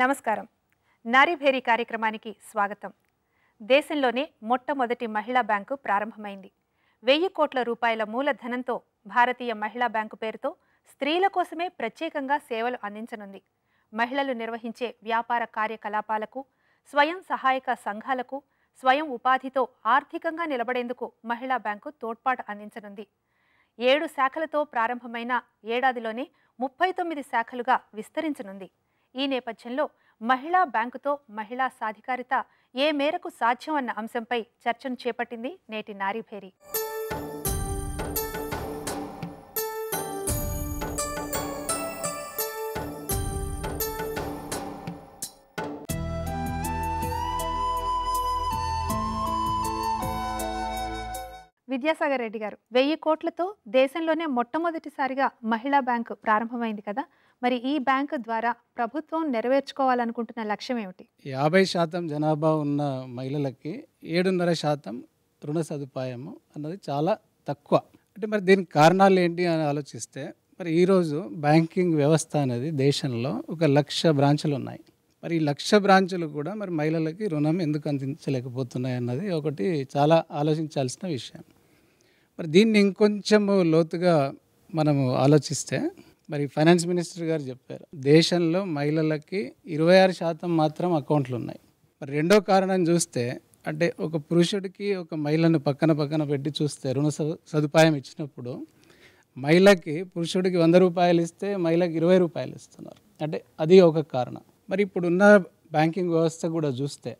నమస్కారం. నారీభేరి కార్యక్రమానికి స్వాగతం. దేశంలోనే మొట్టమొదటి మహిళా బ్యాంకు ప్రారంభమైంది. 1000 కోట్ల రూపాయల మూలధనంతో భారతీయ మహిళా బ్యాంకు పేరుతో స్త్రీల కోసమే ప్రత్యేకంగా సేవలు అందించనుంది. మహిళలు నిర్వహించే వ్యాపార కార్యకలాపాలకు, స్వయం సహాయక సంఘాలకు, స్వయం ఉపాధితో ఆర్థికంగా నిలబడేందుకు మహిళా బ్యాంకు తోడ్పాటు అందించనుంది. 7 శాఖలతో ప్రారంభమైన ఏడాదిలోనే 39 శాఖలుగా విస్తరించనుంది. ఈ నేపథ్యంలో మహిళా బ్యాంకుతో మహిళా సాధికారిత ఏ మేరకు సాధ్యం అన్న అంశంపై చర్చను చేపట్టింది నేటి నారీభేరి. విద్యాసాగర్ రెడ్డి గారు, 1000 కోట్లతో దేశంలోనే మొట్టమొదటిసారిగా మహిళా బ్యాంకు ప్రారంభమైంది కదా, మరి ఈ బ్యాంకు ద్వారా ప్రభుత్వం నెరవేర్చుకోవాలనుకుంటున్న లక్ష్యం ఏమిటి? 50% జనాభా ఉన్న మహిళలకి 7.5% రుణ సదుపాయము అన్నది చాలా తక్కువ. అంటే మరి దీనికి కారణాలు ఏంటి అని ఆలోచిస్తే, మరి ఈరోజు బ్యాంకింగ్ వ్యవస్థ అనేది దేశంలో 1,00,000 బ్రాంచులు ఉన్నాయి. మరి ఈ 1,00,000 బ్రాంచులు కూడా మరి మహిళలకి రుణం ఎందుకు అందించలేకపోతున్నాయి అన్నది ఒకటి చాలా ఆలోచించాల్సిన విషయం. మరి దీన్ని ఇంకొంచెము లోతుగా మనము ఆలోచిస్తే, మరి ఫైనాన్స్ మినిస్టర్ గారు చెప్పారు, దేశంలో మహిళలకి 26% మాత్రం అకౌంట్లు ఉన్నాయి. మరి రెండో కారణం చూస్తే, అంటే ఒక పురుషుడికి ఒక మహిళను పక్కన పెట్టి చూస్తే రుణ సదుపాయం ఇచ్చినప్పుడు మహిళకి పురుషుడికి 100 రూపాయలు ఇస్తే మహిళకి 20 రూపాయలు ఇస్తున్నారు. అంటే అది ఒక కారణం. మరి ఇప్పుడున్న బ్యాంకింగ్ వ్యవస్థ కూడా చూస్తే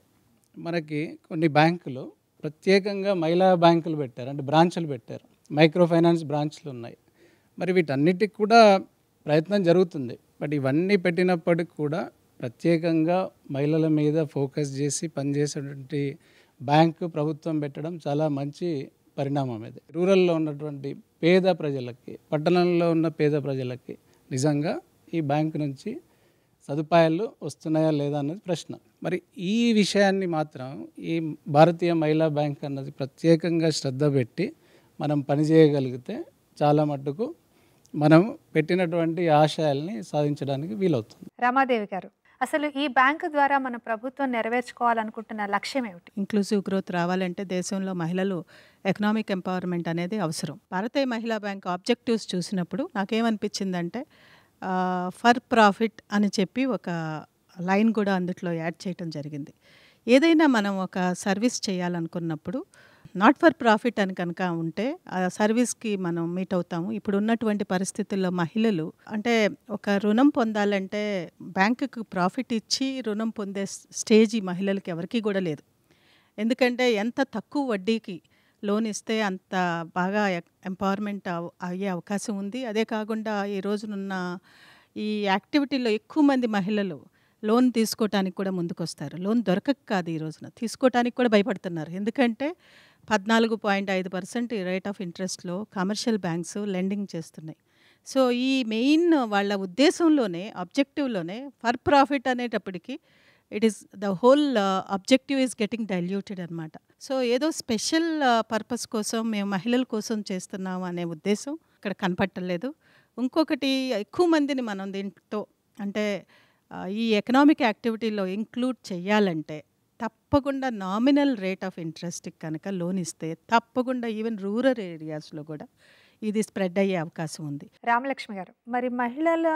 మనకి కొన్ని బ్యాంకులు ప్రత్యేకంగా మహిళా బ్యాంకులు పెట్టారు, అంటే బ్రాంచులు పెట్టారు, మైక్రో ఫైనాన్స్ బ్రాంచ్లు ఉన్నాయి. మరి వీటన్నిటికి కూడా ప్రయత్నం జరుగుతుంది. బట్ ఇవన్నీ పెట్టినప్పటికి కూడా ప్రత్యేకంగా మహిళల మీద ఫోకస్ చేసి పనిచేసేటువంటి బ్యాంకు ప్రభుత్వం పెట్టడం చాలా మంచి పరిణామం. ఇది రూరల్లో ఉన్నటువంటి పేద ప్రజలకి, పట్టణంలో ఉన్న పేద ప్రజలకి నిజంగా ఈ బ్యాంకు నుంచి సదుపాయాలు వస్తున్నాయా లేదా అన్నది ప్రశ్న. మరి ఈ విషయాన్ని మాత్రం ఈ భారతీయ మహిళా బ్యాంక్ అన్నది ప్రత్యేకంగా శ్రద్ధ పెట్టి మనం పనిచేయగలిగితే చాలా మట్టుకు మనం పెట్టినటువంటి ఆశయాల్ని సాధించడానికి వీలవుతుంది. రామాదేవి గారు, అసలు ఈ బ్యాంకు ద్వారా మన ప్రభుత్వం నెరవేర్చుకోవాలనుకుంటున్న లక్ష్యం ఏమిటి? ఇంక్లూజివ్ గ్రోత్ రావాలంటే దేశంలో మహిళలు ఎకనామిక్ ఎంపవర్మెంట్ అనేది అవసరం. భారతీయ మహిళా బ్యాంక్ ఆబ్జెక్టివ్స్ చూసినప్పుడు నాకేమనిపించిందంటే, ఫర్ ప్రాఫిట్ అని చెప్పి ఒక లైన్ కూడా అందులో యాడ్ చేయటం జరిగింది. ఏదైనా మనం ఒక సర్వీస్ చేయాలనుకున్నప్పుడు నాట్ ఫర్ ప్రాఫిట్ అని కనుక ఉంటే ఆ సర్వీస్కి మనం మీట్ అవుతాము. ఇప్పుడు ఉన్నటువంటి పరిస్థితుల్లో మహిళలు అంటే ఒక రుణం పొందాలంటే బ్యాంకుకు ప్రాఫిట్ ఇచ్చి రుణం పొందే స్టేజ్ ఈ మహిళలకి ఎవరికీ కూడా లేదు. ఎందుకంటే ఎంత తక్కువ వడ్డీకి లోన్ ఇస్తే అంత బాగా ఎంపవర్మెంట్ అయ్యే అవకాశం ఉంది. అదే కాకుండా ఈ రోజునున్న ఈ యాక్టివిటీలో ఎక్కువ మంది మహిళలు లోన్ తీసుకోవటానికి కూడా ముందుకొస్తారు. లోన్ దొరకక కాదు, ఈ రోజున తీసుకోవటానికి కూడా భయపడుతున్నారు. ఎందుకంటే 14.5% రేట్ ఆఫ్ ఇంట్రెస్ట్లో కమర్షియల్ బ్యాంక్స్ లెండింగ్ చేస్తున్నాయి. సో ఈ మెయిన్ వాళ్ళ ఉద్దేశంలోనే, ఆబ్జెక్టివ్లోనే ఫర్ ప్రాఫిట్ అనేటప్పటికి it is the whole objective is getting diluted అనమాట. సో ఏదో స్పెషల్ పర్పస్ కోసం మేము మహిళల కోసం చేస్తున్నాము అనే ఉద్దేశం ఇక్కడ కనపట్టలేదు. ఇంకొకటి, ఎక్కువ మందిని మనం దీంట్లో అంటే ఈ ఎకనామిక్ యాక్టివిటీలో ఇంక్లూడ్ చేయాలంటే తప్పకుండా నామినల్ రేట్ ఆఫ్ ఇంట్రెస్ట్కి కనుక లోన్ ఇస్తే తప్పకుండా ఈవెన్ రూరల్ ఏరియాస్లో కూడా ఇది స్ప్రెడ్ అయ్యే అవకాశం ఉంది. రామలక్ష్మి గారు, మరి మహిళల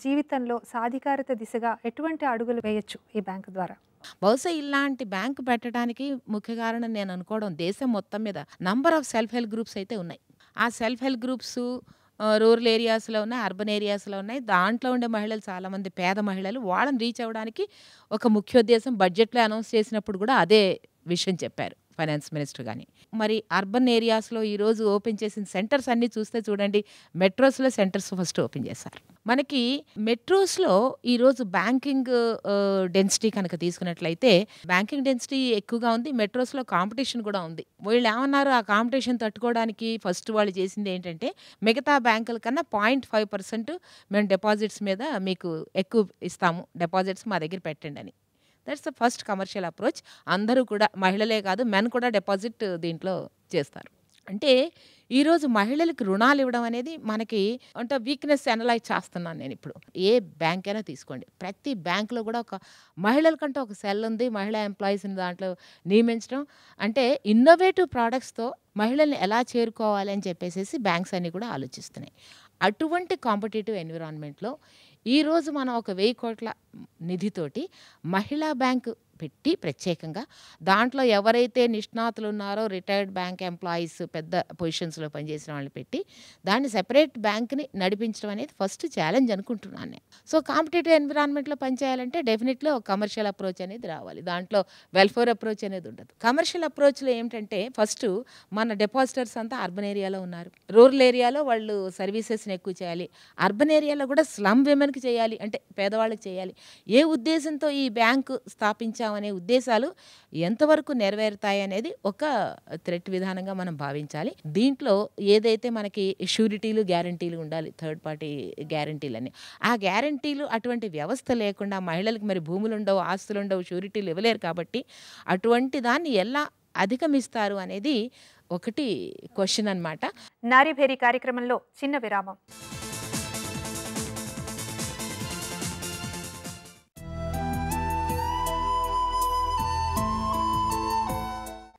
జీవితంలో సాధికారత దిశగా ఎటువంటి అడుగులు వేయొచ్చు ఈ బ్యాంకు ద్వారా? బహుశా ఇలాంటి బ్యాంకు పెట్టడానికి ముఖ్య కారణం నేను అనుకోవడం, దేశం మొత్తం మీద number of self help groups అయితే ఉన్నాయి. ఆ సెల్ఫ్ హెల్ప్ గ్రూప్స్ రూరల్ ఏరియాస్లో ఉన్నాయి, అర్బన్ ఏరియాస్లో ఉన్నాయి. దాంట్లో ఉండే మహిళలు చాలామంది పేద మహిళలు, వాళ్ళని రీచ్ అవ్వడానికి ఒక ముఖ్యోద్దేశం బడ్జెట్లో అనౌన్స్ చేసినప్పుడు కూడా అదే విషయం చెప్పారు ఫైనాన్స్ మినిస్టర్. కానీ మరి అర్బన్ ఏరియాస్లో ఈరోజు ఓపెన్ చేసిన సెంటర్స్ అన్నీ చూస్తే చూడండి, మెట్రోస్లో సెంటర్స్ ఫస్ట్ ఓపెన్ చేశారు. మనకి మెట్రోస్లో ఈరోజు బ్యాంకింగ్ డెన్సిటీ కనుక తీసుకున్నట్లయితే బ్యాంకింగ్ డెన్సిటీ ఎక్కువగా ఉంది. మెట్రోస్లో కాంపిటీషన్ కూడా ఉంది. వీళ్ళు ఏమన్నారు, ఆ కాంపిటీషన్ తట్టుకోవడానికి ఫస్ట్ వాళ్ళు చేసింది ఏంటంటే, మిగతా బ్యాంకుల కన్నా 0.5% మేము డిపాజిట్స్ మీద మీకు ఎక్కువ ఇస్తాము, డిపాజిట్స్ మా దగ్గర పెట్టండి అని. That's the first commercial approach. అందరూ కూడా, మహిళలే కాదు మెన్ కూడా డిపాజిట్ దీంట్లో చేస్తారు. అంటే ఈరోజు మహిళలకు రుణాలు ఇవ్వడం అనేది మనకి అంటే వీక్‌నెస్ అనలైజ్ చేస్తున్నాను నేనిప్పుడు. ఏ బ్యాంక్ అయినా తీసుకోండి. ప్రతి బ్యాంక్‌లో కూడా ఒక మహిళలకంటూ ఒక సెల్ ఉంది. మహిళా ఎంప్లాయీస్‌ని దాంట్లో నియమించడం. అంటే ఇన్నోవేటివ్ ప్రొడక్ట్స్‌తో మహిళల్ని ఎలా చేరుకోవాలి అని చెప్పేసేసి బ్యాంక్స్ అన్నీ కూడా ఆలోచిస్తున్నాయి. అటువంటి కాంపిటీటివ్ ఎన్విరాన్మెంట్‌లో ఈరోజు మనం ఒక 1000 కోట్ల నిధితోటి మహిళా బ్యాంకు పెట్టి ప్రత్యేకంగా దాంట్లో ఎవరైతే నిష్ణాతులు ఉన్నారో రిటైర్డ్ బ్యాంక్ ఎంప్లాయీస్ పెద్ద పొజిషన్స్‌లో పనిచేసిన వాళ్ళని పెట్టి దాన్ని సెపరేట్ బ్యాంక్‌ని నడిపించడం అనేది ఫస్ట్ ఛాలెంజ్ అనుకుంటున్నాను నేను. సో కాంపిటీటివ్ ఎన్విరాన్మెంట్‌లో పనిచేయాలంటే డెఫినెట్‌లీ ఒక కమర్షియల్ అప్రోచ్ అనేది రావాలి. దాంట్లో వెల్ఫేర్ అప్రోచ్ అనేది ఉండదు. కమర్షియల్ అప్రోచ్‌లో ఏమిటంటే ఫస్ట్ మన డిపాజిటర్స్ అంతా అర్బన్ ఏరియాలో ఉన్నారు. రూరల్ ఏరియాలో వాళ్ళు సర్వీసెస్‌ని ఎక్కువ చేయాలి. అర్బన్ ఏరియాలో కూడా స్లమ్ విమెన్‌కి చేయాలి. అంటే పేదవాళ్ళకి చేయాలి. ఏ ఉద్దేశంతో ఈ బ్యాంకు స్థాపించామనే ఉద్దేశాలు ఎంతవరకు నెరవేరుతాయి అనేది ఒక థ్రెట్ విధానంగా మనం భావించాలి. దీంట్లో ఏదైతే మనకి షూరిటీలు, గ్యారంటీలు ఉండాలి. థర్డ్ పార్టీ గ్యారంటీలని. ఆ గ్యారంటీలు అటువంటి వ్యవస్థ లేకుండా మహిళలకు మరి భూములుండవు, ఆస్తులుండవు, షూరిటీలు ఇవ్వలేరు కాబట్టి అటువంటి దాన్ని ఎలా అధిగమిస్తారు అనేది ఒకటి క్వశ్చన్ అన్నమాట. నారీభేరి కార్యక్రమంలో చిన్న విరామం.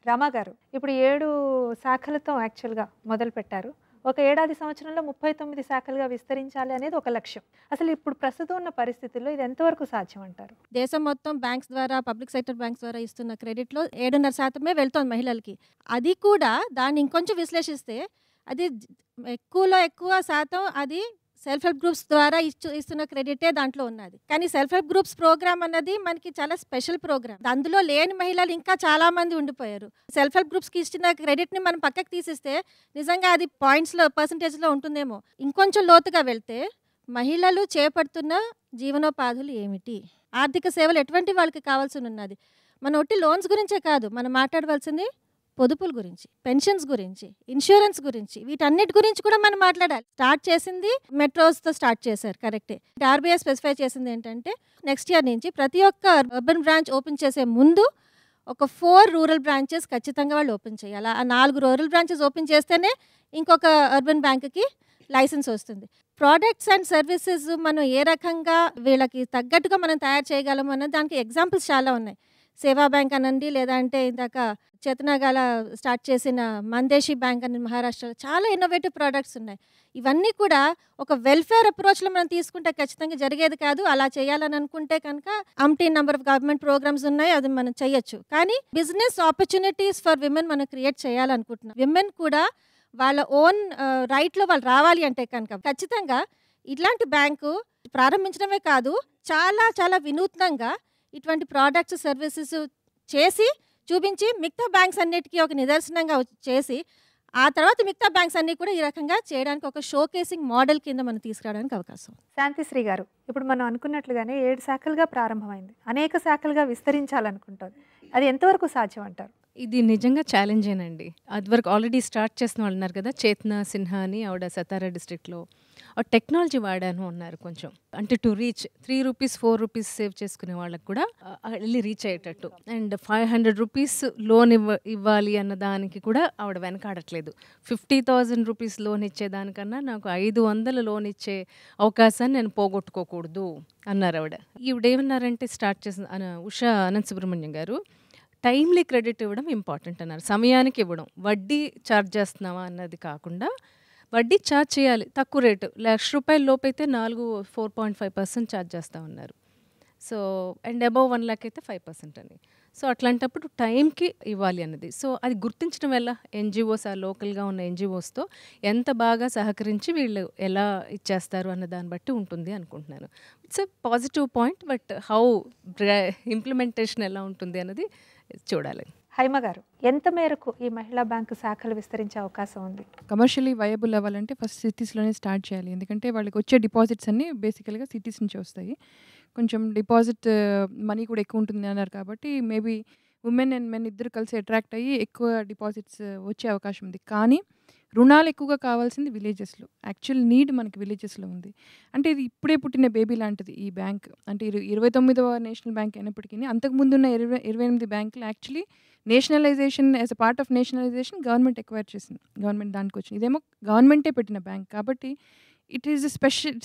రామా గారు, ఇప్పుడు 7 శాఖలతో యాక్చువల్గా మొదలు పెట్టారు. ఒక ఏడాది సంవత్సరంలో 39 శాఖలుగా విస్తరించాలి అనేది ఒక లక్ష్యం. అసలు ఇప్పుడు ప్రస్తుతం ఉన్న పరిస్థితుల్లో ఇది ఎంతవరకు సాధ్యం అంటారు? దేశం మొత్తం బ్యాంక్స్ ద్వారా, పబ్లిక్ సెక్టర్ బ్యాంక్స్ ద్వారా ఇస్తున్న క్రెడిట్లో 7.5% వెళ్తోంది మహిళలకి. అది కూడా దాన్ని ఇంకొంచెం విశ్లేషిస్తే అది ఎక్కువలో ఎక్కువ శాతం అది సెల్ఫ్ హెల్ప్ గ్రూప్స్ ద్వారా ఇస్తున్న క్రెడిటే దాంట్లో ఉన్నది. కానీ సెల్ఫ్ హెల్ప్ గ్రూప్స్ ప్రోగ్రామ్ అన్నది మనకి చాలా స్పెషల్ ప్రోగ్రామ్. అందులో లేని మహిళలు ఇంకా చాలా మంది ఉండిపోయారు. సెల్ఫ్ హెల్ప్ గ్రూప్స్కి ఇచ్చిన క్రెడిట్ని మనం పక్కకు తీసిస్తే నిజంగా అది పాయింట్స్లో, పర్సంటేజ్లో ఉంటుందేమో. ఇంకొంచెం లోతుగా వెళ్తే మహిళలు చేపడుతున్న జీవనోపాధులు ఏమిటి, ఆర్థిక సేవలు ఎటువంటి వాళ్ళకి కావాల్సి ఉన్నది. మన ఒట్టి లోన్స్ గురించే కాదు, మనం మాట్లాడవలసింది పొదుపుల గురించి, పెన్షన్స్ గురించి, ఇన్సూరెన్స్ గురించి, వీటన్నిటి గురించి కూడా మనం మాట్లాడాలి. స్టార్ట్ చేసింది మెట్రోస్తో స్టార్ట్ చేశారు, కరెక్టే. ఆర్బీఐ స్పెసిఫై చేసింది ఏంటంటే నెక్స్ట్ ఇయర్ నుంచి ప్రతి ఒక్క అర్బన్ బ్రాంచ్ ఓపెన్ చేసే ముందు ఒక 4 రూరల్ బ్రాంచెస్ ఖచ్చితంగా వాళ్ళు ఓపెన్ చేయాలి. ఆ 4 రూరల్ బ్రాంచెస్ ఓపెన్ చేస్తేనే ఇంకొక అర్బన్ బ్యాంక్కి లైసెన్స్ వస్తుంది. ప్రోడక్ట్స్ అండ్ సర్వీసెస్ మనం ఏ రకంగా వీళ్ళకి తగ్గట్టుగా మనం తయారు చేయగలం అన్న దానికి ఎగ్జాంపుల్స్ చాలా ఉన్నాయి. సేవా బ్యాంక్ అనండి, లేదంటే ఇందాక చేతనగాల స్టార్ట్ చేసిన మందేశీ బ్యాంక్ అని మహారాష్ట్రలో చాలా ఇన్నోవేటివ్ ప్రోడక్ట్స్ ఉన్నాయి. ఇవన్నీ కూడా ఒక వెల్ఫేర్ అప్రోచ్లో మనం తీసుకుంటే ఖచ్చితంగా జరిగేది కాదు. అలా చేయాలని అనుకుంటే కనుక అంటీన్ నెంబర్ ఆఫ్ గవర్నమెంట్ ప్రోగ్రామ్స్ ఉన్నాయి, అది మనం చేయొచ్చు. కానీ బిజినెస్ ఆపర్చునిటీస్ ఫర్ విమెన్ మనం క్రియేట్ చేయాలనుకుంటున్నాం. విమెన్ కూడా వాళ్ళ ఓన్ రైట్లో వాళ్ళు రావాలి అంటే కనుక ఖచ్చితంగా ఇట్లాంటి బ్యాంకు ప్రారంభించడమే కాదు, చాలా చాలా వినూత్నంగా ఇటువంటి ప్రోడక్ట్స్, సర్వీసెస్ చేసి చూపించి మిగతా బ్యాంక్స్ అన్నిటికీ ఒక నిదర్శనంగా చేసి ఆ తర్వాత మిగతా బ్యాంక్స్ అన్నీ కూడా ఈ రకంగా చేయడానికి ఒక షోకేసింగ్ మోడల్ కింద మనం తీసుకురావడానికి అవకాశం. శాంతిశ్రీ గారు, ఇప్పుడు మనం అనుకున్నట్లుగానే 7 శాఖలుగా ప్రారంభమైంది, అనేక శాఖలుగా విస్తరించాలనుకుంటుంది. అది ఎంతవరకు సాధ్యం అంటారు? ఇది నిజంగా ఛాలెంజేనండి. అది వరకు ఆల్రెడీ స్టార్ట్ చేసిన వాళ్ళు ఉన్నారు కదా, చేతనా సిన్హా అని, ఆవిడ సతారా డిస్ట్రిక్ట్లో టెక్నాలజీ వాడాను అన్నారు కొంచెం. అంటే to reach 3 rupees 4 rupees save చేసుకునే వాళ్ళకి కూడా వెళ్ళి రీచ్ అయ్యేటట్టు. అండ్ 500 రూపీస్ లోన్ ఇవ్వాలి అన్న దానికి కూడా ఆవిడ వెనకాడట్లేదు. 50,000 రూపీస్ లోన్ ఇచ్చేదానికన్నా నాకు 500 లోన్ ఇచ్చే అవకాశాన్ని నేను పోగొట్టుకోకూడదు అన్నారు ఆవిడ. ఈవిడేమన్నారంటే స్టార్ట్ చేసిన ఉషా అనంత సుబ్రహ్మణ్యం గారు, టైమ్లీ క్రెడిట్ ఇవ్వడం ఇంపార్టెంట్ అన్నారు. సమయానికి ఇవ్వడం, వడ్డీ ఛార్జ్ చేస్తున్నావా అన్నది కాకుండా వడ్డీ ఛార్జ్ చేయాలి, తక్కువ రేటు. ₹1,00,000 లోపైతే 4.5% ఛార్జ్ చేస్తూ ఉన్నారు. సో అండ్ అబౌవ్ 1 lakh అయితే 5% అని. సో అట్లాంటప్పుడు టైంకి ఇవ్వాలి అన్నది. సో అది గుర్తించడం వల్ల ఎన్జిఓస్, ఆ లోకల్గా ఉన్న ఎన్జిఓస్తో ఎంత బాగా సహకరించి వీళ్ళు ఎలా ఇచ్చేస్తారు అన్న దాన్ని బట్టి ఉంటుంది అనుకుంటున్నాను. It's a positive point, but how implementation ఎలా ఉంటుంది అన్నది చూడాలి. హైమ గారు, ఎంత మేరకు ఈ మహిళా బ్యాంకు శాఖలు విస్తరించే అవకాశం ఉంది? కమర్షియలీ వయబుల్ అవ్వాలంటే ఫస్ట్ సిటీస్లోనే స్టార్ట్ చేయాలి. ఎందుకంటే వాళ్ళకి వచ్చే డిపాజిట్స్ అన్నీ బేసికల్గా సిటీస్ నుంచి వస్తాయి. కొంచెం డిపాజిట్ మనీ కూడా ఎక్కువ ఉంటుంది అన్నారు కాబట్టి మేబీ ఉమెన్ అండ్ మెన్ ఇద్దరు కలిసి అట్రాక్ట్ అయ్యి ఎక్కువ డిపాజిట్స్ వచ్చే అవకాశం ఉంది. కానీ రుణాలు ఎక్కువగా కావాల్సింది విలేజెస్లో. యాక్చువల్ నీడ్ మనకి విలేజెస్లో ఉంది. అంటే ఇది ఇప్పుడే పుట్టిన బేబీ లాంటిది ఈ బ్యాంక్. అంటే 29వ నేషనల్ బ్యాంక్ అయినప్పటికీ అంతకుముందు ఉన్న 28 బ్యాంకులు actually nationalisation as a part of nationalisation government acquire చేసింది, గవర్నమెంట్ దానికి వచ్చింది. ఇదేమో గవర్నమెంటే పెట్టిన బ్యాంక్ కాబట్టి it is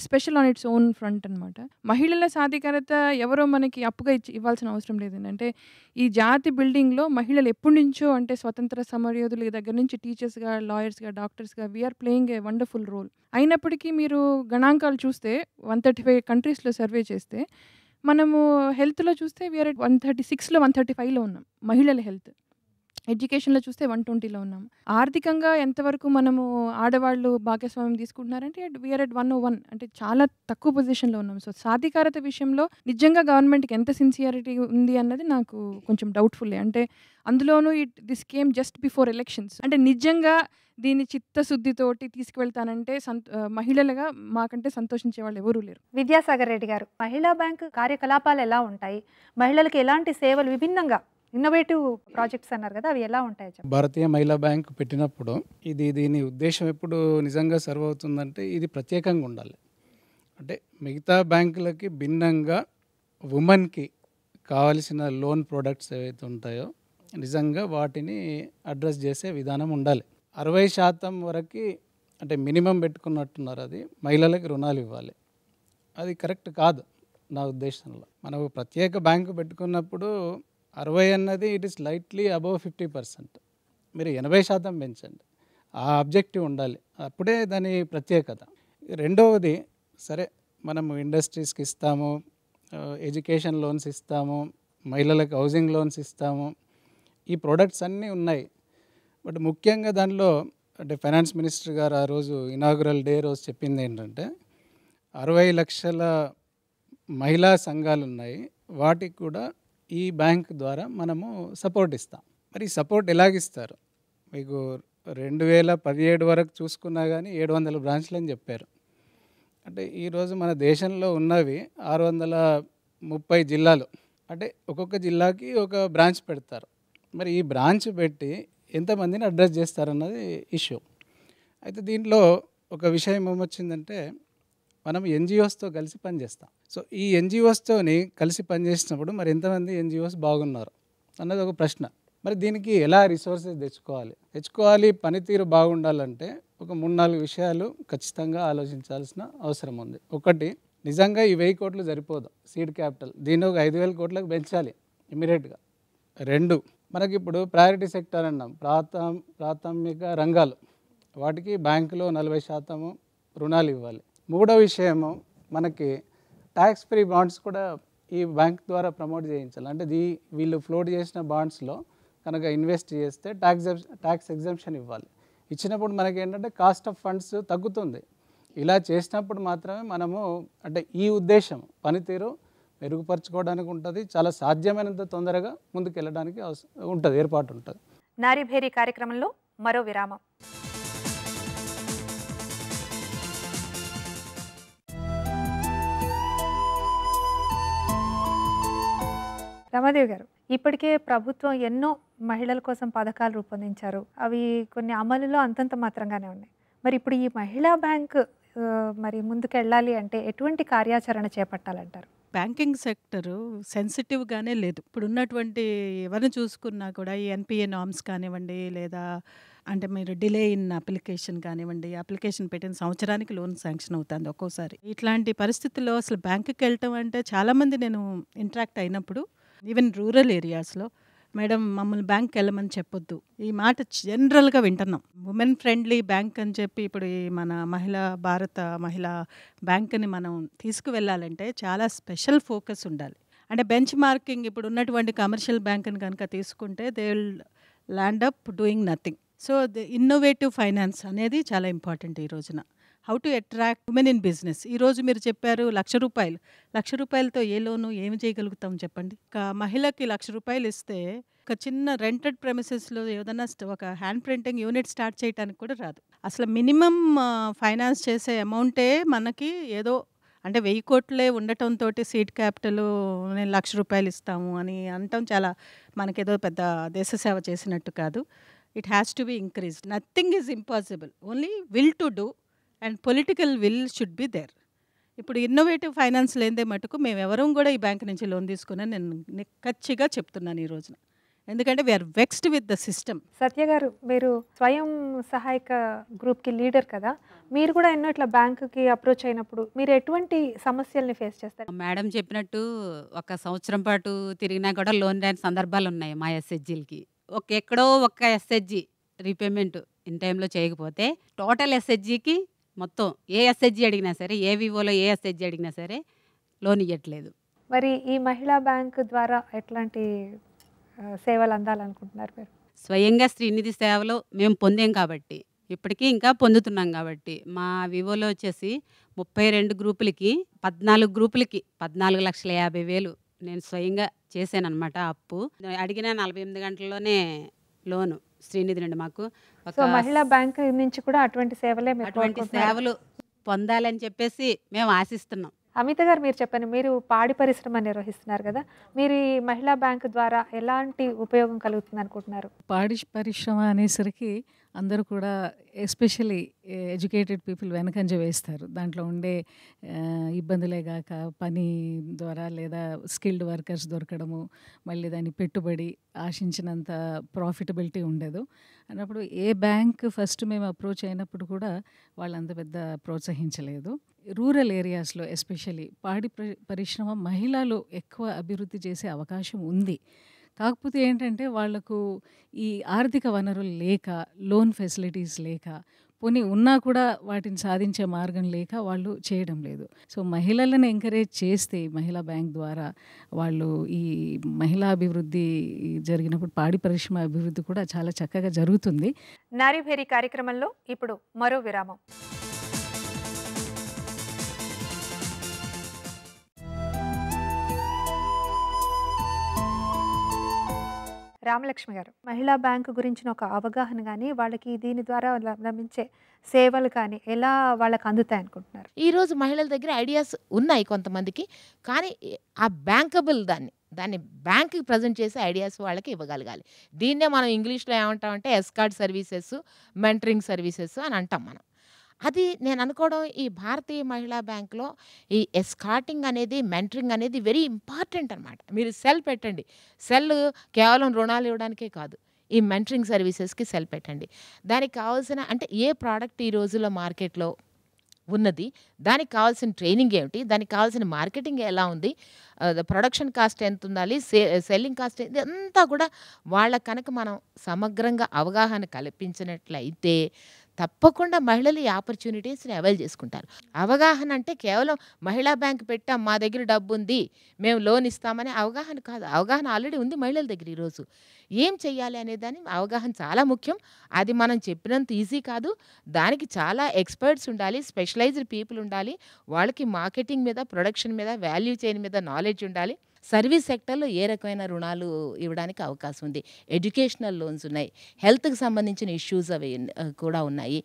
special on its own front అనమాట. మహిళల సాధికారత ఎవరో మనకి అప్పుగా ఇవ్వాల్సిన అవసరం లేదండి. అంటే ఈ జాతి బిల్డింగ్లో మహిళలు ఎప్పటి నుంచో, అంటే స్వతంత్ర సమరయోధుల దగ్గర నుంచి టీచర్స్గా, లాయర్స్గా, డాక్టర్స్గా we are playing a wonderful role. అయినప్పటికీ మీరు గణాంకాలు చూస్తే 135 కంట్రీస్లో సర్వే చేస్తే మనము హెల్త్లో చూస్తే వీఆర్ అట్ 136లో 135లో ఉన్నాం మహిళల హెల్త్. ఎడ్యుకేషన్లో చూస్తే 120లో ఉన్నాం. ఆర్థికంగా ఎంతవరకు మనము ఆడవాళ్ళు భాగస్వామ్యం తీసుకుంటున్నారంటే వీఆర్ అట్ 101, అంటే చాలా తక్కువ పొజిషన్లో ఉన్నాం. సో సాధికారత విషయంలో నిజంగా గవర్నమెంట్కి ఎంత సిన్సియారిటీ ఉంది అన్నది నాకు కొంచెం డౌట్ఫుల్లే. అంటే అందులోనూ this came just before elections. అంటే నిజంగా దీన్ని చిత్తశుద్ధితోటి తీసుకువెళ్తానంటే మహిళలుగా మాకంటే సంతోషించే వాళ్ళు ఎవరూ లేరు. విద్యాసాగర్ రెడ్డి గారు, మహిళా బ్యాంకు కార్యకలాపాలు ఎలా ఉంటాయి, మహిళలకు ఎలాంటి సేవలు విభిన్నంగా ఇన్నోవేటివ్ ప్రాజెక్ట్స్ అన్నారు కదా, అవి ఎలా ఉంటాయి? భారతీయ మహిళా బ్యాంక్ పెట్టినప్పుడు దీని ఉద్దేశం ఎప్పుడు నిజంగా సర్వ్ అవుతుందంటే ఇది ప్రత్యేకంగా ఉండాలి. అంటే మిగతా బ్యాంకులకి భిన్నంగా ఉమెన్కి కావలసిన లోన్ ప్రోడక్ట్స్ ఏవైతే ఉంటాయో నిజంగా వాటిని అడ్రస్ చేసే విధానం ఉండాలి. 60% వరకు అంటే మినిమం పెట్టుకున్నట్టున్నారు, అది మహిళలకు రుణాలు ఇవ్వాలి. అది కరెక్ట్ కాదు నా ఉద్దేశంలో. మనకు ప్రత్యేక బ్యాంకు పెట్టుకున్నప్పుడు 60 అన్నది ఇట్ ఈస్ లైట్లీ అబవ్ 50%. మీరు 80% పెంచండి, ఆ ఆబ్జెక్టివ్ ఉండాలి, అప్పుడే దాని ప్రత్యేకత. రెండవది, సరే మనము ఇండస్ట్రీస్కి ఇస్తాము, ఎడ్యుకేషన్ లోన్స్ ఇస్తాము, మహిళలకు హౌసింగ్ లోన్స్ ఇస్తాము, ఈ ప్రోడక్ట్స్ అన్నీ ఉన్నాయి. బట్ ముఖ్యంగా దానిలో అంటే ఫైనాన్స్ మినిస్టర్ గారు ఆ రోజు ఇనాగురల్ డే రోజు చెప్పింది ఏంటంటే 60 లక్షల మహిళా సంఘాలు ఉన్నాయి, వాటికి కూడా ఈ బ్యాంక్ ద్వారా మనము సపోర్ట్ ఇస్తాం. మరి సపోర్ట్ ఎలాగిస్తారు? మీకు 2017 వరకు చూసుకున్నా కానీ 700 బ్రాంచ్లు అని చెప్పారు. అంటే ఈరోజు మన దేశంలో ఉన్నవి 630 జిల్లాలు. అంటే ఒక్కొక్క జిల్లాకి ఒక బ్రాంచ్ పెడతారు. మరి ఈ బ్రాంచ్ పెట్టి ఎంతమందిని అడ్రస్ చేస్తారన్నది ఇష్యూ. అయితే దీంట్లో ఒక విషయం ఏమొచ్చిందంటే మనం ఎన్జిఓస్తో కలిసి పనిచేస్తాం. సో ఈ ఎన్జిఓస్తోని కలిసి పనిచేసినప్పుడు మరి ఎంతమంది ఎన్జిఓస్ బాగున్నారు అన్నది ఒక ప్రశ్న. మరి దీనికి ఎలా రిసోర్సెస్ తెచ్చుకోవాలి, పనితీరు బాగుండాలంటే ఒక 3-4 విషయాలు ఖచ్చితంగా ఆలోచించాల్సిన అవసరం ఉంది. ఒకటి, నిజంగా ఈ 1000 కోట్లు సరిపోదు సీడ్ క్యాపిటల్, దీన్ని ఒక 5000 కోట్లకు పెంచాలి ఇమీడియట్గా. 2, మనకి ఇప్పుడు ప్రయారిటీ సెక్టర్ అన్నాం, ప్రాథమిక రంగాలు, వాటికి బ్యాంకులో 40% రుణాలు ఇవ్వాలి. 3వ విషయము, మనకి ట్యాక్స్ ఫ్రీ బాండ్స్ కూడా ఈ బ్యాంక్ ద్వారా ప్రమోట్ చేయించాలి. అంటే వీళ్ళు ఫ్లోట్ చేసిన బాండ్స్లో కనుక ఇన్వెస్ట్ చేస్తే ట్యాక్స్ ఎగ్జంప్షన్ ఇవ్వాలి. ఇచ్చినప్పుడు మనకి ఏంటంటే కాస్ట్ ఆఫ్ ఫండ్స్ తగ్గుతుంది. ఇలా చేసినప్పుడు మాత్రమే మనము అంటే ఈ ఉద్దేశం పనితీరు మెరుగుపరచుకోవడానికి ఉంటుంది, చాలా సాధ్యమైనంత తొందరగా ముందుకు వెళ్ళడానికి ఉంటుంది, ఏర్పాటు ఉంటుంది. నారీభేరి కార్యక్రమంలో మరో విరామం. రమాదేవి గారు, ఇప్పటికే ప్రభుత్వం ఎన్నో మహిళల కోసం పథకాలు రూపొందించారు, అవి కొన్ని అమలులో అంతంత మాత్రంగానే ఉన్నాయి. మరి ఇప్పుడు ఈ మహిళా బ్యాంక్ మరి ముందుకు వెళ్ళాలి అంటే ఎటువంటి కార్యాచరణ చేపట్టాలంటారు? బ్యాంకింగ్ సెక్టరు సెన్సిటివ్గానే లేదు. ఇప్పుడు ఉన్నటువంటి ఎవరిని చూసుకున్నా కూడా ఈ ఎన్పిఏ నామ్స్ కానివ్వండి, లేదా అంటే మీరు డిలే ఇన్ అప్లికేషన్ కానివ్వండి, అప్లికేషన్ పెట్టిన సంవత్సరానికి లోన్ శాంక్షన్ అవుతుంది ఒక్కోసారి. ఇట్లాంటి పరిస్థితుల్లో అసలు బ్యాంకుకి వెళ్ళటం అంటే చాలామంది నేను ఇంటరాక్ట్ అయినప్పుడు ఈవెన్ రూరల్ ఏరియాస్లో, మేడం మమ్మల్ని బ్యాంక్కి వెళ్ళమని చెప్పొద్దు, ఈ మాట జనరల్గా వింటున్నాం. ఉమెన్ ఫ్రెండ్లీ బ్యాంక్ అని చెప్పి ఇప్పుడు ఈ మన భారత మహిళా బ్యాంక్ని మనం తీసుకువెళ్ళాలంటే చాలా స్పెషల్ ఫోకస్ ఉండాలి. అంటే బెంచ్ మార్కింగ్ ఇప్పుడు ఉన్నటువంటి కమర్షియల్ బ్యాంక్ని కనుక తీసుకుంటే they will land up doing nothing. So the innovative finance అనేది చాలా ఇంపార్టెంట్ ఈ రోజున. How to attract women in business. ఈరోజు మీరు చెప్పారు లక్ష రూపాయలతో ఏ లోను ఏమి చేయగలుగుతాం చెప్పండి. ఒక మహిళకి ₹1,00,000 ఇస్తే ఒక చిన్న రెంటెడ్ ప్రెమిసెస్లో ఏదైనా ఒక హ్యాండ్ ప్రింటింగ్ యూనిట్ స్టార్ట్ చేయడానికి కూడా రాదు. అసలు మినిమం ఫైనాన్స్ చేసే అమౌంటే మనకి ఏదో అంటే 1000 కోట్లే ఉండటంతో సీడ్ క్యాపిటల్ నేను ₹1,00,000 ఇస్తాము అని అనటం చాలా మనకేదో పెద్ద దేశసేవ చేసినట్టు కాదు. It has to be increased. Nothing is impossible, only will to do and political will should be there. ఇప్పుడు ఇన్నోవేటివ్ ఫైనాన్స్ లేదే మటుకు మేము ఎవరూ కూడా ఈ బ్యాంక్ నుంచి లోన్ తీసుకుని నేను నిక్కచ్చిగా చెప్తున్నాను ఈ రోజున. ఎందుకంటే we are vexed with the system. Satya గారు, మీరు స్వయం సహాయక గ్రూప్కి లీడర్ కదా, మీరు కూడా ఎన్నో ఇట్లా బ్యాంకుకి అప్రోచ్ అయినప్పుడు మీరు ఎటువంటి సమస్యల్ని ఫేస్ చేస్తారు? మేడం చెప్పినట్టు ఒక సంవత్సరం పాటు తిరిగినా కూడా లోన్ రాని సందర్భాలు ఉన్నాయి మా ఎస్హెచ్జీలకి. ఎక్కడో ఒక్క ఎస్హెచ్జీ రీపేమెంట్ ఇన్ టైంలో చేయకపోతే టోటల్ ఎస్హెచ్జీకి మొత్తం ఏ ఎస్హెచ్జీ అడిగినా సరే, ఏ వివోలో ఏ ఎస్హెచ్జీ అడిగినా సరే లోన్ ఇవ్వట్లేదు. మరి ఈ మహిళా బ్యాంక్ ద్వారా ఎట్లాంటి సేవలు అందాలనుకుంటున్నారు మీరు? స్వయంగా శ్రీనిధి సేవలో మేము పొందాం కాబట్టి, ఇప్పటికీ ఇంకా పొందుతున్నాం కాబట్టి, మా వివోలో వచ్చేసి 32 గ్రూపులకి 14 గ్రూపులకి 14,50,000 నేను స్వయంగా చేశానన్నమాట అప్పు. అడిగిన 48 గంటల్లోనే లోను శ్రీనిధి నుండి మాకు సో మహిళా బ్యాంక్ నుంచి కూడా అటువంటి సేవలే మీరు అటువంటి కోరుకుంటున్నారు? సేవలు పొందాలని చెప్పేసి మేము ఆశిస్తున్నాం. అమిత గారు, మీరు చెప్పండి, మీరు పాడి పరిశ్రమ నిర్వహిస్తున్నారు కదా, మీరు ఈ మహిళా బ్యాంక్ ద్వారా ఎలాంటి ఉపయోగం కలుగుతుంది అనుకుంటున్నారు? పాడి పరిశ్రమ అనేసరికి అందరూ కూడా ఎస్పెషలీ ఎడ్యుకేటెడ్ పీపుల్ వెనకంజ వేస్తారు. దాంట్లో ఉండే ఇబ్బందులే గాక పని ద్వారా లేదా స్కిల్డ్ వర్కర్స్ దొరకడము, మళ్ళీ దాని పెట్టుబడి ఆశించినంత ప్రాఫిటబిలిటీ ఉండదు అన్నప్పుడు ఏ బ్యాంక్ ఫస్ట్ మేము అప్రోచ్ అయినప్పుడు కూడా వాళ్ళంత పెద్ద ప్రోత్సహించలేదు. రూరల్ ఏరియాస్లో ఎస్పెషలీ పాడి పరిశ్రమ మహిళలు ఎక్కువ అభివృద్ధి చేసే అవకాశం ఉంది. కాకపోతే ఏంటంటే వాళ్లకు ఈ ఆర్థిక వనరులు లేక, లోన్ ఫెసిలిటీస్ లేక, పోనీ ఉన్నా కూడా వాటిని సాధించే మార్గం లేక వాళ్ళు చేయడం లేదు. సో మహిళలను ఎంకరేజ్ చేస్తే మహిళా బ్యాంక్ ద్వారా వాళ్ళు ఈ మహిళా అభివృద్ధి జరిగినప్పుడు పాడి పరిశ్రమ అభివృద్ధి కూడా చాలా చక్కగా జరుగుతుంది. నారీభేరి కార్యక్రమంలో ఇప్పుడు మరో విరామం. రామలక్ష్మి గారు, మహిళా బ్యాంకు గురించిన ఒక అవగాహన కానీ, వాళ్ళకి దీని ద్వారా లభించే సేవలు కానీ ఎలా వాళ్ళకి అందుతాయి అనుకుంటున్నారు? ఈరోజు మహిళల దగ్గర ఐడియాస్ ఉన్నాయి కొంతమందికి, కానీ ఆ బ్యాంకబుల్ దాన్ని బ్యాంక్కి ప్రజెంట్ చేసే ఐడియాస్ వాళ్ళకి ఇవ్వగలగాలి. దీన్నే మనం ఇంగ్లీష్లో ఏమంటామంటే ఎస్కార్ట్ సర్వీసెస్, మెంటరింగ్ సర్వీసెస్ అని అంటాం మనం. అది నేను అనుకోవడం ఈ భారతీయ మహిళా బ్యాంక్లో ఈ ఎస్కార్టింగ్ అనేది, మెంటరింగ్ అనేది వెరీ ఇంపార్టెంట్ అనమాట. మీరు సెల్ పెట్టండి. సెల్ కేవలం రుణాలు ఇవ్వడానికే కాదు, ఈ మెంటరింగ్ సర్వీసెస్కి సెల్ పెట్టండి. దానికి కావాల్సిన అంటే ఏ ప్రోడక్ట్ ఈ రోజుల్లో మార్కెట్లో ఉన్నది, దానికి కావాల్సిన ట్రైనింగ్ ఏమిటి, దానికి కావాల్సిన మార్కెటింగ్ ఎలా ఉంది, ప్రొడక్షన్ కాస్ట్ ఎంత ఉండాలి, సెల్లింగ్ కాస్ట్ ఇదంతా కూడా వాళ్ళకి కనుక మనం సమగ్రంగా అవగాహన కల్పించినట్లయితే తప్పకుండా మహిళలు ఈ ఆపర్చునిటీస్ని అవైల్ చేసుకుంటారు. అవగాహన అంటే కేవలం మహిళా బ్యాంక్ పెట్టాం, మా దగ్గర డబ్బు ఉంది, మేము లోన్ ఇస్తామనే అవగాహన కాదు. అవగాహన ఆల్రెడీ ఉంది మహిళల దగ్గర. ఈరోజు ఏం చెయ్యాలి అనేదాన్ని అవగాహన చాలా ముఖ్యం. అది మనం చెప్పినంత ఈజీ కాదు. దానికి చాలా ఎక్స్పర్ట్స్ ఉండాలి, స్పెషలైజ్డ్ పీపుల్ ఉండాలి, వాళ్ళకి మార్కెటింగ్ మీద, ప్రొడక్షన్ మీద, వాల్యూ చైన్ మీద నాలెడ్జ్ ఉండాలి. సర్వీస్ సెక్టర్లో ఏ రకమైన రుణాలు ఇవ్వడానికి అవకాశం ఉంది, ఎడ్యుకేషనల్ లోన్స్ ఉన్నాయి, హెల్త్కి సంబంధించిన ఇష్యూస్ అవి కూడా ఉన్నాయి.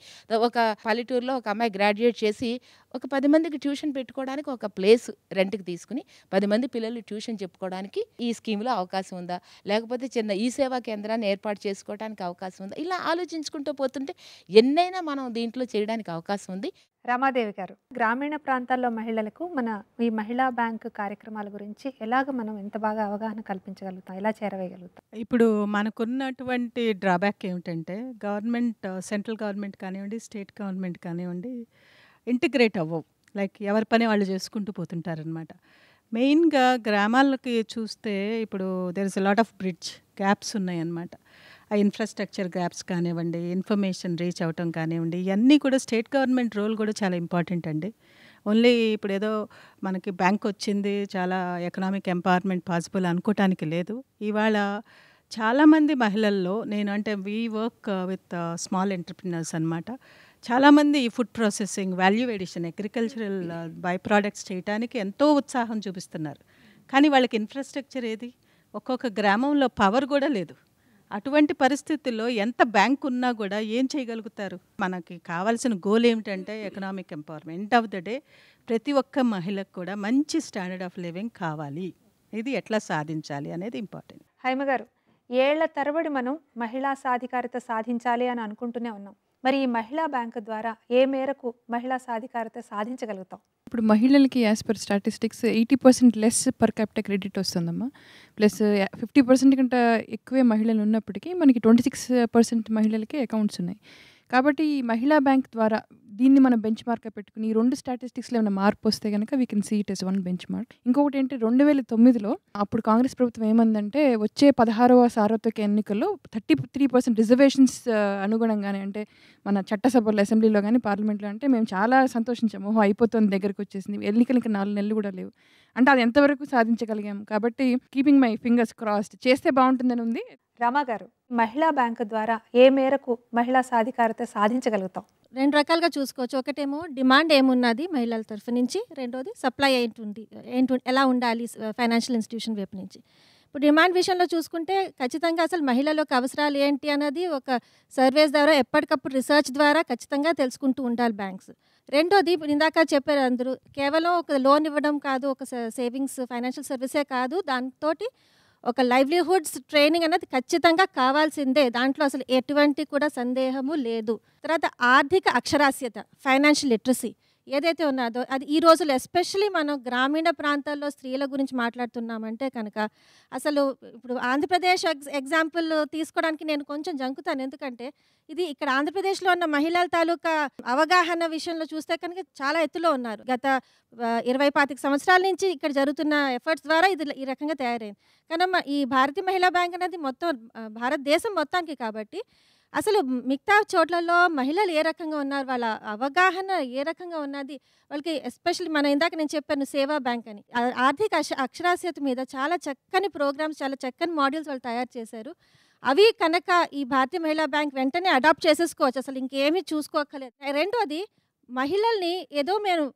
ఒక పల్లెటూరులో ఒక అమ్మాయి గ్రాడ్యుయేట్ చేసి ఒక 10 మందికి ట్యూషన్ పెట్టుకోవడానికి ఒక ప్లేస్ రెంట్కి తీసుకుని 10 మంది పిల్లలు ట్యూషన్ చెప్పుకోవడానికి ఈ స్కీమ్లో అవకాశం ఉందా, లేకపోతే చిన్న ఈ సేవా కేంద్రాన్ని ఏర్పాటు చేసుకోవడానికి అవకాశం ఉందా, ఇలా ఆలోచించుకుంటూ పోతుంటే ఎన్నైనా మనం దీంట్లో చేయడానికి అవకాశం ఉంది. రామాదేవి గారు, గ్రామీణ ప్రాంతాల్లో మహిళలకు మన ఈ మహిళా బ్యాంకు కార్యక్రమాల గురించి ఎలాగ మనం ఎంత బాగా అవగాహన కల్పించగలుగుతాం, ఎలా చేరవేయగలుగుతాం? ఇప్పుడు మనకున్నటువంటి డ్రాబ్యాక్ ఏమిటంటే గవర్నమెంట్, సెంట్రల్ గవర్నమెంట్ కానివ్వండి, స్టేట్ గవర్నమెంట్ కానివ్వండి, ఇంటిగ్రేట్ అవ్వవు. లైక్ ఎవరి పని వాళ్ళు చేసుకుంటూ పోతుంటారనమాట. మెయిన్గా గ్రామాలకి చూస్తే ఇప్పుడు there is a lot of bridge gaps ఉన్నాయన్నమాట. ఆ ఇన్ఫ్రాస్ట్రక్చర్ గ్యాప్స్ కానివ్వండి, ఇన్ఫర్మేషన్ రీచ్ అవ్వటం కానివ్వండి, ఇవన్నీ కూడా స్టేట్ గవర్నమెంట్ రోల్ కూడా చాలా ఇంపార్టెంట్ అండి. ఓన్లీ ఇప్పుడు ఏదో మనకి బ్యాంక్ వచ్చింది చాలా ఎకనామిక్ ఎంపవర్మెంట్ పాసిబుల్ అనుకోవటానికి లేదు. ఇవాళ చాలామంది మహిళల్లో నేను అంటే we work with small entrepreneurs అనమాట. చాలామంది ఈ food processing, value addition, agricultural by products చేయడానికి ఎంతో ఉత్సాహం చూపిస్తున్నారు. కానీ వాళ్ళకి ఇన్ఫ్రాస్ట్రక్చర్ ఏది, ఒక్కొక్క గ్రామంలో పవర్ కూడా లేదు. అటువంటి పరిస్థితుల్లో ఎంత బ్యాంక్ ఉన్నా కూడా ఏం చేయగలుగుతారు? మనకి కావాల్సిన గోల్ ఏమిటంటే economic empowerment. End of the day ప్రతి ఒక్క మహిళకు కూడా మంచి స్టాండర్డ్ ఆఫ్ లివింగ్ కావాలి. ఇది ఎట్లా సాధించాలి అనేది ఇంపార్టెంట్. హైమ గారు, ఏళ్ల తరబడి మనం మహిళా సాధికారత సాధించాలి అని అనుకుంటూనే ఉన్నాం. మరి ఈ మహిళా బ్యాంకు ద్వారా ఏ మేరకు మహిళా సాధికారత సాధించగలుగుతాం? ఇప్పుడు మహిళలకి as per statistics 80% less per capital credit వస్తుందమ్మా. ప్లస్ 50% కంటే ఎక్కువే మహిళలు ఉన్నప్పటికీ మనకి 26% మహిళలకే అకౌంట్స్ ఉన్నాయి. కాబట్టి ఈ మహిళా బ్యాంక్ ద్వారా దీన్ని మనం బెంచ్ మార్క్గా పెట్టుకుని ఈ 2 స్టాటిస్టిక్స్లో ఏమైనా మార్పు వస్తే కనుక we can see it as one benchmark. ఇంకొకటి ఏంటి, 2009లో అప్పుడు కాంగ్రెస్ ప్రభుత్వం ఏమందంటే వచ్చే 16వ సార్వత్రిక ఎన్నికల్లో 33% రిజర్వేషన్స్ అనుగుణంగానే, అంటే మన చట్టసభలో అసెంబ్లీలో కానీ పార్లమెంట్లో, అంటే మేము చాలా సంతోషించాము. ఓహో అయిపోతుంది, దగ్గరికి వచ్చేసింది, ఎన్నికలు ఇంకా 4 నెలలు కూడా లేవు. అంటే అది ఎంతవరకు సాధించగలిగాం. కాబట్టి కీపింగ్ మై ఫింగర్స్ క్రాస్డ్, చేస్తే బాగుంటుందని ఉంది. రమా గారు, మహిళా బ్యాంకు ద్వారా ఏ మేరకు మహిళా సాధికారత సాధించగలుగుతాం? 2 రకాలుగా చూసుకోవచ్చు. ఒకటేమో డిమాండ్ ఏమున్నది మహిళల తరఫు నుంచి, రెండోది సప్లై ఎలా ఉండాలి ఫైనాన్షియల్ ఇన్స్టిట్యూషన్ వైపు నుంచి. ఇప్పుడు డిమాండ్ విషయంలో చూసుకుంటే ఖచ్చితంగా అసలు మహిళలకు అవసరాలు ఏంటి అన్నది ఒక సర్వేస్ ద్వారా ఎప్పటికప్పుడు రీసెర్చ్ ద్వారా ఖచ్చితంగా తెలుసుకుంటూ ఉండాలి బ్యాంక్స్. రెండోది ఇప్పుడు ఇందాక చెప్పారు అందరూ, కేవలం ఒక లోన్ ఇవ్వడం కాదు, ఒక సేవింగ్స్ ఫైనాన్షియల్ సర్వీసే కాదు, దాంతోటి ఒక లైవ్లీహుడ్స్ ట్రైనింగ్ అనేది ఖచ్చితంగా కావాల్సిందే. దాంట్లో అసలు ఎటువంటి కూడా సందేహము లేదు. తర్వాత ఆర్థిక అక్షరాస్యత, ఫైనాన్షియల్ లిటరసీ ఏదైతే ఉన్నదో అది ఈ రోజుల్లో ఎస్పెషలీ మనం గ్రామీణ ప్రాంతాల్లో స్త్రీల గురించి మాట్లాడుతున్నామంటే కనుక అసలు ఇప్పుడు ఆంధ్రప్రదేశ్ ఎగ్జాంపుల్ తీసుకోవడానికి నేను కొంచెం జంకుతాను. ఎందుకంటే ఇది ఇక్కడ ఆంధ్రప్రదేశ్లో ఉన్న మహిళల తాలూకా అవగాహన విషయంలో చూస్తే కనుక చాలా ఎత్తులో ఉన్నారు. గత 20-25 సంవత్సరాల నుంచి ఇక్కడ జరుగుతున్న ఎఫర్ట్స్ ద్వారా ఇది ఈ రకంగా తయారైంది. కానీ ఈ భారతీయ మహిళా బ్యాంక్ అనేది మొత్తం భారతదేశం మొత్తానికి కాబట్టి అసలు మిగతా చోట్లలో మహిళలు ఏ రకంగా ఉన్నారు, వాళ్ళ అవగాహన ఏ రకంగా ఉన్నది, వాళ్ళకి ఎస్పెషల్లీ మన ఇందాక నేను చెప్పాను సేవా బ్యాంక్ అని, ఆర్థిక అక్షరాస్యత మీద చాలా చక్కని ప్రోగ్రామ్స్, చాలా చక్కని మాడ్యూల్స్ వాళ్ళు తయారు చేశారు. అవి కనుక ఈ భారతీయ మహిళా బ్యాంక్ వెంటనే అడాప్ట్ చేసేసుకోవచ్చు, అసలు ఇంకేమీ చూసుకోక్కర్లేదు. రెండోది, మహిళల్ని ఏదో మేము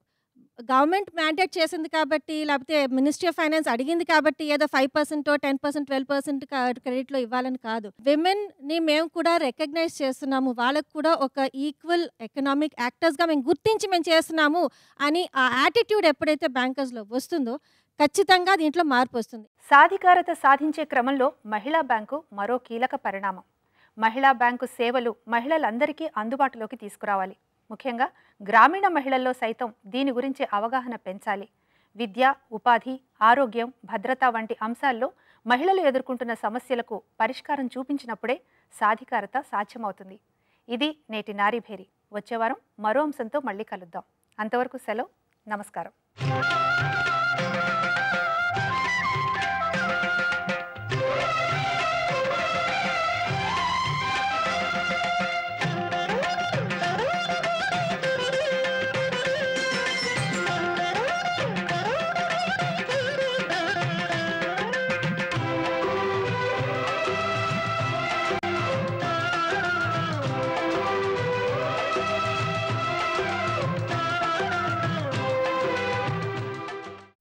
గవర్నమెంట్ మ్యాండేట్ చేసింది కాబట్టి, లేకపోతే మినిస్ట్రీ ఆఫ్ ఫైనాన్స్ అడిగింది కాబట్టి ఏదో 5%, 10%, 12% క్రెడిట్లో ఇవ్వాలని కాదు. విమెన్ని మేము కూడా రికగ్నైజ్ చేస్తున్నాము, వాళ్ళకు కూడా ఒక ఈక్వల్ ఎకనామిక్ యాక్టర్స్గా మేము గుర్తించి మేము చేస్తున్నాము అని ఆ యాటిట్యూడ్ ఎప్పుడైతే బ్యాంకర్స్లో వస్తుందో ఖచ్చితంగా దీంట్లో మార్పు వస్తుంది. సాధికారత సాధించే క్రమంలో మహిళా బ్యాంకు మరో కీలక పరిణామం. మహిళా బ్యాంకు సేవలు మహిళలందరికీ అందుబాటులోకి తీసుకురావాలి. ముఖ్యంగా గ్రామీణ మహిళల్లో సైతం దీని గురించి అవగాహన పెంచాలి. విద్య, ఉపాధి, ఆరోగ్యం, భద్రత వంటి అంశాల్లో మహిళలు ఎదుర్కొంటున్న సమస్యలకు పరిష్కారం చూపించినప్పుడే సాధికారత సాధ్యమవుతుంది. ఇది నేటి నారీభేరి. వచ్చే వారం మరో అంశంతో మళ్ళీ కలుద్దాం. అంతవరకు సెలవు. నమస్కారం.